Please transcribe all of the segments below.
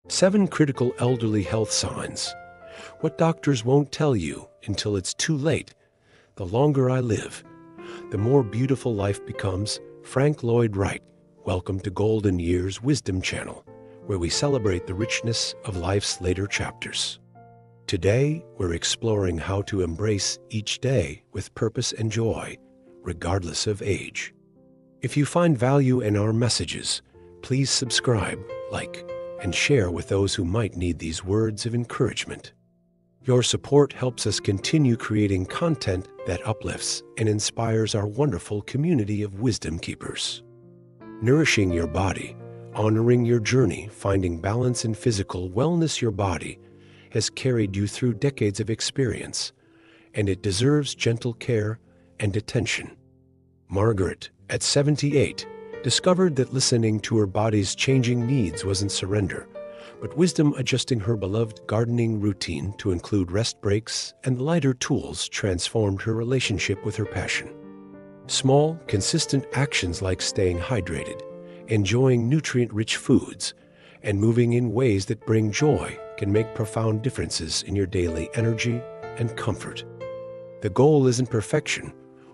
7 critical elderly health signs. What doctors won't tell you until it's too late. The longer I live, the more beautiful life becomes. Frank Lloyd Wright. Welcome to Golden Years Wisdom Channel, where we celebrate the richness of life's later chapters. Today, we're exploring how to embrace each day with purpose and joy, regardless of age. If you find value in our messages, please subscribe, like, and share with those who might need these words of encouragement. Your support helps us continue creating content that uplifts and inspires our wonderful community of wisdom keepers. Nourishing your body, honoring your journey, finding balance in physical wellness. Your body has carried you through decades of experience, and it deserves gentle care and attention. Margaret, at 78, discovered that listening to her body's changing needs wasn't surrender, but wisdom. Adjusting her beloved gardening routine to include rest breaks and lighter tools transformed her relationship with her passion. Small, consistent actions like staying hydrated, enjoying nutrient-rich foods, and moving in ways that bring joy can make profound differences in your daily energy and comfort. The goal isn't perfection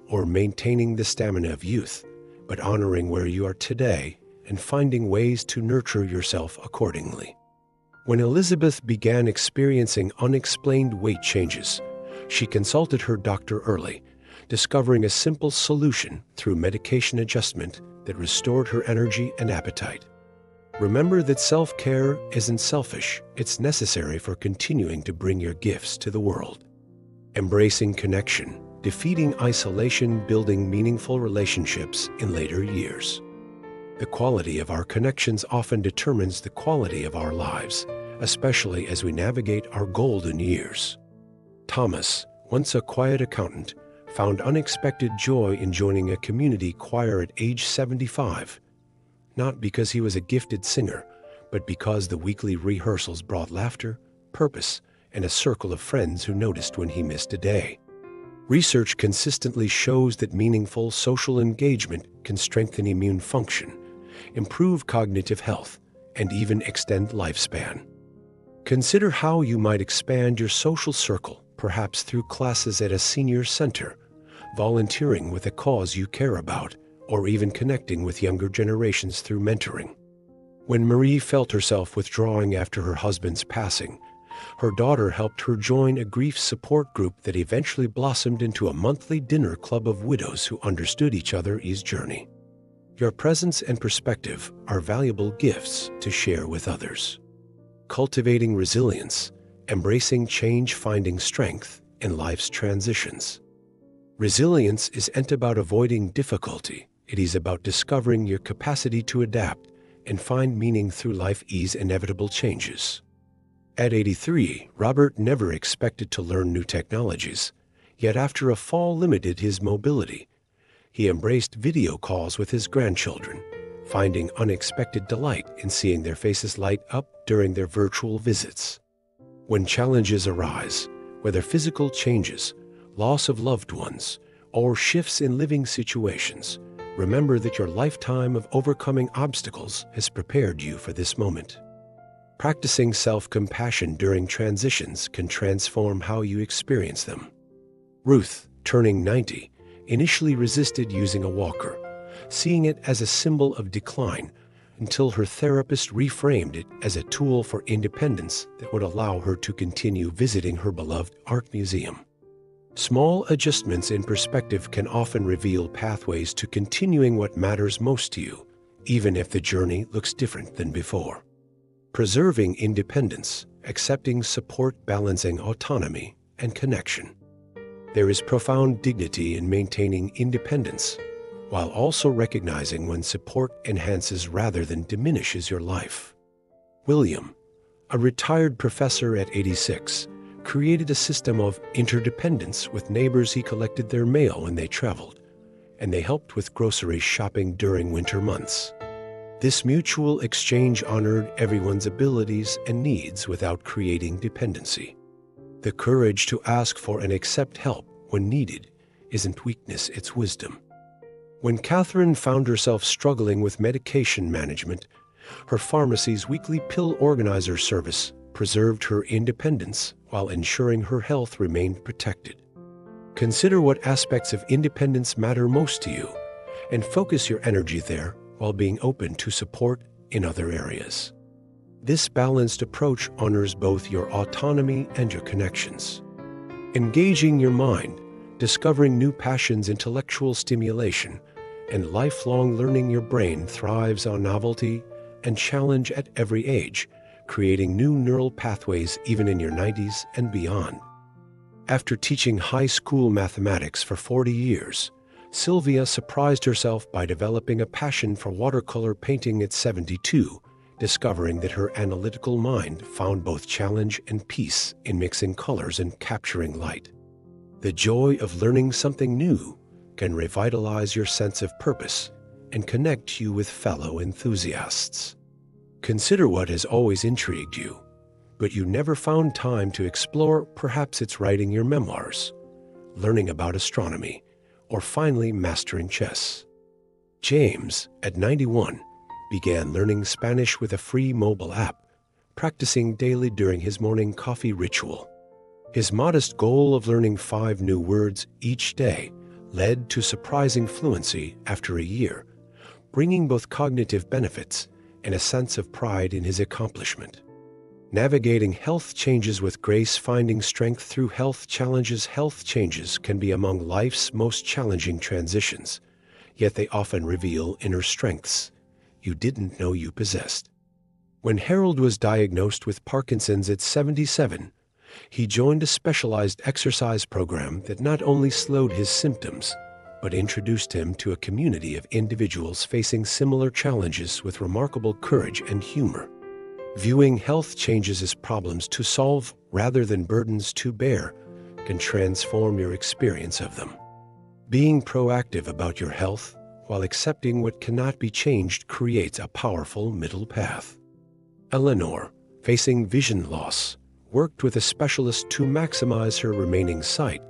or maintaining the stamina of youth, but honoring where you are today and finding ways to nurture yourself accordingly. When Elizabeth began experiencing unexplained weight changes, she consulted her doctor early, discovering a simple solution through medication adjustment that restored her energy and appetite. Remember that self-care isn't selfish, it's necessary for continuing to bring your gifts to the world. Embracing connection, defeating isolation, building meaningful relationships in later years. The quality of our connections often determines the quality of our lives, especially as we navigate our golden years. Thomas, once a quiet accountant, found unexpected joy in joining a community choir at age 75, not because he was a gifted singer, but because the weekly rehearsals brought laughter, purpose, and a circle of friends who noticed when he missed a day. Research consistently shows that meaningful social engagement can strengthen immune function, improve cognitive health, and even extend lifespan. Consider how you might expand your social circle, perhaps through classes at a senior center, volunteering with a cause you care about, or even connecting with younger generations through mentoring. When Marie felt herself withdrawing after her husband's passing, her daughter helped her join a grief support group that eventually blossomed into a monthly dinner club of widows who understood each other's journey. Your presence and perspective are valuable gifts to share with others. Cultivating resilience, embracing change, finding strength in life's transitions. Resilience isn't about avoiding difficulty. It is about discovering your capacity to adapt and find meaning through life's inevitable changes. At 83, Robert never expected to learn new technologies, yet after a fall limited his mobility, he embraced video calls with his grandchildren, finding unexpected delight in seeing their faces light up during their virtual visits. When challenges arise, whether physical changes, loss of loved ones, or shifts in living situations, remember that your lifetime of overcoming obstacles has prepared you for this moment. Practicing self-compassion during transitions can transform how you experience them. Ruth, turning 90, initially resisted using a walker, seeing it as a symbol of decline, until her therapist reframed it as a tool for independence that would allow her to continue visiting her beloved art museum. Small adjustments in perspective can often reveal pathways to continuing what matters most to you, even if the journey looks different than before. Preserving independence, accepting support, balancing autonomy and connection. There is profound dignity in maintaining independence, while also recognizing when support enhances rather than diminishes your life. William, a retired professor at 86, created a system of interdependence with neighbors. He collected their mail when they traveled, and they helped with grocery shopping during winter months. This mutual exchange honored everyone's abilities and needs without creating dependency. The courage to ask for and accept help when needed isn't weakness, it's wisdom. When Catherine found herself struggling with medication management, Her pharmacy's weekly pill organizer service preserved her independence while ensuring her health remained protected. Consider what aspects of independence matter most to you and focus your energy there while being open to support in other areas. This balanced approach honors both your autonomy and your connections. Engaging your mind, discovering new passions, intellectual stimulation, and lifelong learning. Your brain thrives on novelty and challenge at every age, creating new neural pathways even in your 90s and beyond. After teaching high school mathematics for 40 years, Sylvia surprised herself by developing a passion for watercolor painting at 72, discovering that her analytical mind found both challenge and peace in mixing colors and capturing light. The joy of learning something new can revitalize your sense of purpose and connect you with fellow enthusiasts. Consider what has always intrigued you, but you never found time to explore. Perhaps it's writing your memoirs, learning about astronomy, or finally mastering chess. James, at 91, began learning Spanish with a free mobile app, practicing daily during his morning coffee ritual. His modest goal of learning 5 new words each day led to surprising fluency after a year, bringing both cognitive benefits and a sense of pride in his accomplishment. Navigating health changes with grace, finding strength through health challenges. Health changes can be among life's most challenging transitions, yet they often reveal inner strengths you didn't know you possessed. When Harold was diagnosed with Parkinson's at 77, he joined a specialized exercise program that not only slowed his symptoms, but introduced him to a community of individuals facing similar challenges with remarkable courage and humor. Viewing health changes as problems to solve rather than burdens to bear can transform your experience of them. Being proactive about your health while accepting what cannot be changed creates a powerful middle path. Eleanor, facing vision loss, worked with a specialist to maximize her remaining sight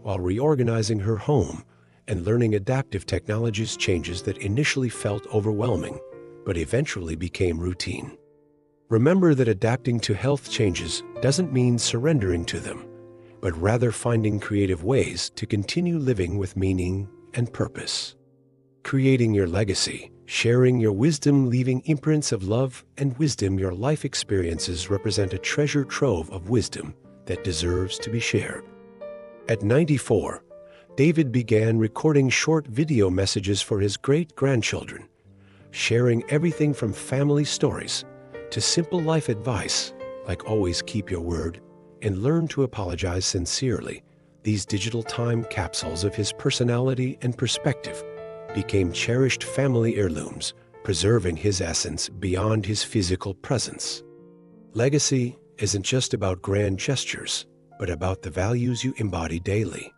while reorganizing her home and learning adaptive technologies. Changes that initially felt overwhelming but eventually became routine. Remember that adapting to health changes doesn't mean surrendering to them, but rather finding creative ways to continue living with meaning and purpose. Creating your legacy, sharing your wisdom, leaving imprints of love and wisdom. Your life experiences represent a treasure trove of wisdom that deserves to be shared. At 94, David began recording short video messages for his great-grandchildren, sharing everything from family stories to simple life advice, like always keep your word and learn to apologize sincerely. These digital time capsules of his personality and perspective became cherished family heirlooms, preserving his essence beyond his physical presence. Legacy isn't just about grand gestures, but about the values you embody daily.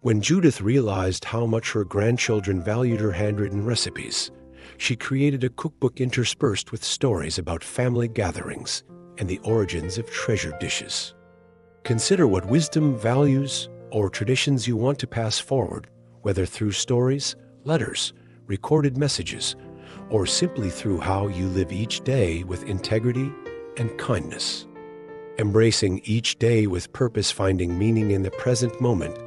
When Judith realized how much her grandchildren valued her handwritten recipes, she created a cookbook interspersed with stories about family gatherings and the origins of treasured dishes. Consider what wisdom, values, or traditions you want to pass forward, whether through stories, letters, recorded messages, or simply through how you live each day with integrity and kindness. Embracing each day with purpose, finding meaning in the present moment.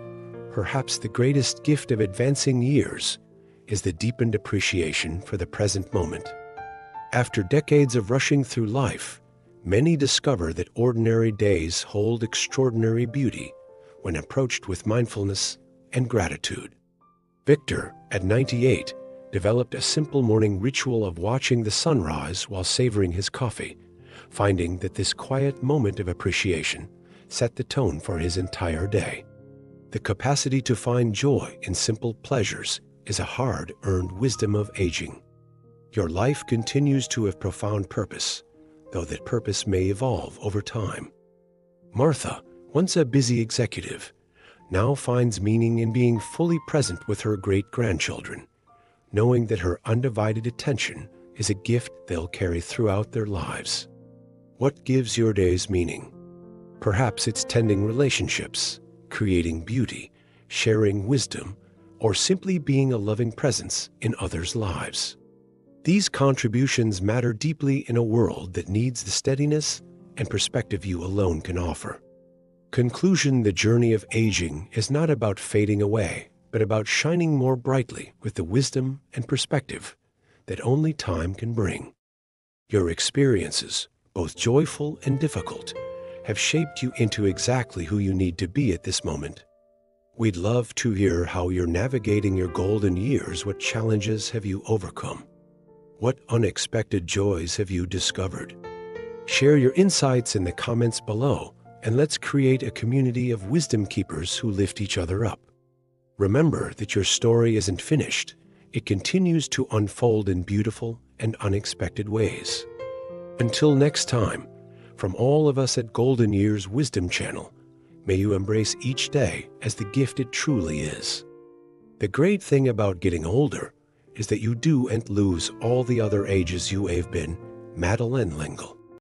Perhaps the greatest gift of advancing years is the deepened appreciation for the present moment. After decades of rushing through life, many discover that ordinary days hold extraordinary beauty when approached with mindfulness and gratitude. Victor, at 98, developed a simple morning ritual of watching the sunrise while savoring his coffee, finding that this quiet moment of appreciation set the tone for his entire day. The capacity to find joy in simple pleasures is a hard-earned wisdom of aging. Your life continues to have profound purpose, though that purpose may evolve over time. Martha, once a busy executive, now finds meaning in being fully present with her great-grandchildren, knowing that her undivided attention is a gift they'll carry throughout their lives. What gives your days meaning? Perhaps it's tending relationships, creating beauty, sharing wisdom, or simply being a loving presence in others' lives. These contributions matter deeply in a world that needs the steadiness and perspective you alone can offer. Conclusion: the journey of aging is not about fading away, but about shining more brightly with the wisdom and perspective that only time can bring. Your experiences, both joyful and difficult, have shaped you into exactly who you need to be at this moment. We'd love to hear how you're navigating your golden years. What challenges have you overcome? What unexpected joys have you discovered? Share your insights in the comments below, and let's create a community of wisdom keepers who lift each other up. Remember that your story isn't finished. It continues to unfold in beautiful and unexpected ways. Until next time, from all of us at Golden Years Wisdom Channel, may you embrace each day as the gift it truly is. The great thing about getting older is that you do and lose all the other ages you have been. Madeline Lingle.